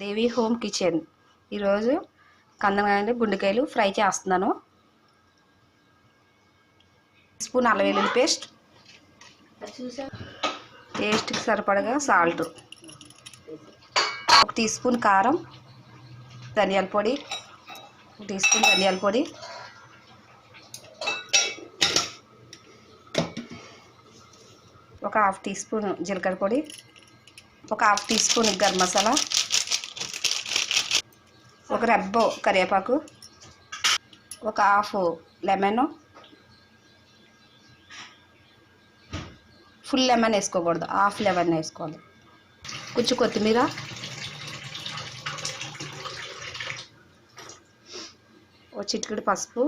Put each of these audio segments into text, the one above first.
దేవి home kitchen. ఈరోజు కందకాయలు గుండెకాయలు fry చేస్తున్నాను. Spoon అల్లం వెల్లుల్లి పేస్ట్, టేస్ట్కి సరిపడగా సాల్ట్, 1 టీ స్పూన్ కారం, ధనియాల పొడి, 1 టీ స్పూన్ ధనియాల పొడి, ఒక 1/2 టీ స్పూన్ జీలకర్ర పొడి, ఒక 1/2 టీ స్పూన్ గరం మసాలా, ఒక రెబ్బ కరివేపాకు, ఒక హాఫ్ లెమన్, ఫుల్ లెమన్ వేసుకోకూడదు, హాఫ్ లెమన్ వేసుకోవాలి, కొంచెం కొత్తిమీర, ఒక చిటికెడు పసుపు,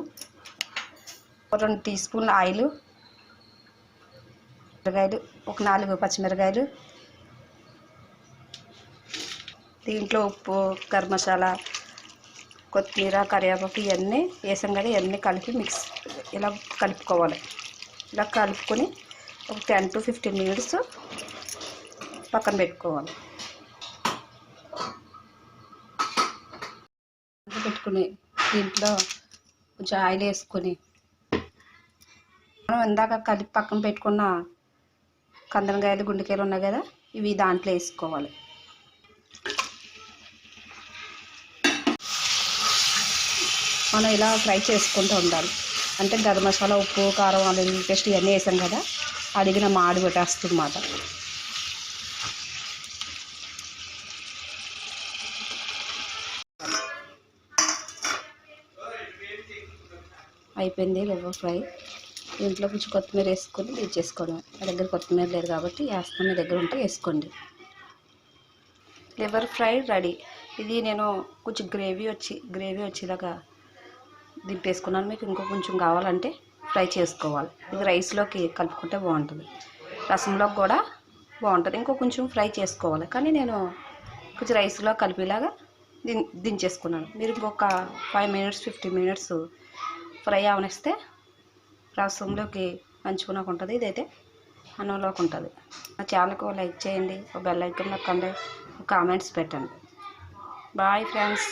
ఒక 2 టీ స్పూన్ల ఆయిల్, మిరపకాయలు, ఒక 4 పచ్చిమిరకాయలు, దీంట్లో ఉప్పు, గరం మసాలా, కొత్తిమీర, కరివేపాకు ఇవన్నీ వేసాం కదా, ఇవన్నీ కలిపి ఇలా కలుపుకోవాలి. ఇలా కలుపుకొని ఒక 10 to 15 మినిట్స్ పక్కన పెట్టుకోవాలి. పెట్టుకుని దీంట్లో కొంచెం ఆయిల్ వేసుకొని మనం ఇందాక కలిపి పక్కన పెట్టుకున్న కందనకాయలు గుండెకాయలు ఉన్నాయి కదా, ఇవి దాంట్లో వేసుకోవాలి. మనం ఇలా ఫ్రై చేసుకుంటూ ఉండాలి. అంటే గరం మసాలా, ఉప్పు, కారం, అల్లం పేస్ట్ ఇవన్నీ వేసాం కదా, అడిగిన మాడి పెట్టేస్తుంది అన్నమాట. అయిపోయింది లివర్ ఫ్రై. దీంట్లో కొంచెం కొత్తిమీర వేసుకొని దించేసుకోవడం. నా దగ్గర కొత్తిమీర లేదు కాబట్టి వేస్తాను, మీ దగ్గర ఉంటే వేసుకోండి. Liver fry ready. ఇది నేను కొంచెం గ్రేవీ వచ్చేలాగా దింపేసుకున్నాను. మీకు ఇంకో కొంచెం కావాలంటే ఫ్రై చేసుకోవాలి. ఇది రైస్లోకి కలుపుకుంటే బాగుంటుంది, రసంలోకి కూడా బాగుంటుంది. ఇంకో కొంచెం ఫ్రై చేసుకోవాలి, కానీ నేను కొంచెం రైస్లో కలిపేలాగా దించేసుకున్నాను. మీరు ఇంకొక 5 minutes 15 minutes ఫ్రై అవనిస్తే రసంలోకి మంచుకున్నాక ఉంటుంది, ఇదైతే అన్నంలోకి ఉంటుంది. నా ఛానల్కి లైక్ చేయండి, ఒక బెల్ ఐకాన్ నొక్కండి, కామెంట్స్ పెట్టండి. Bye friends.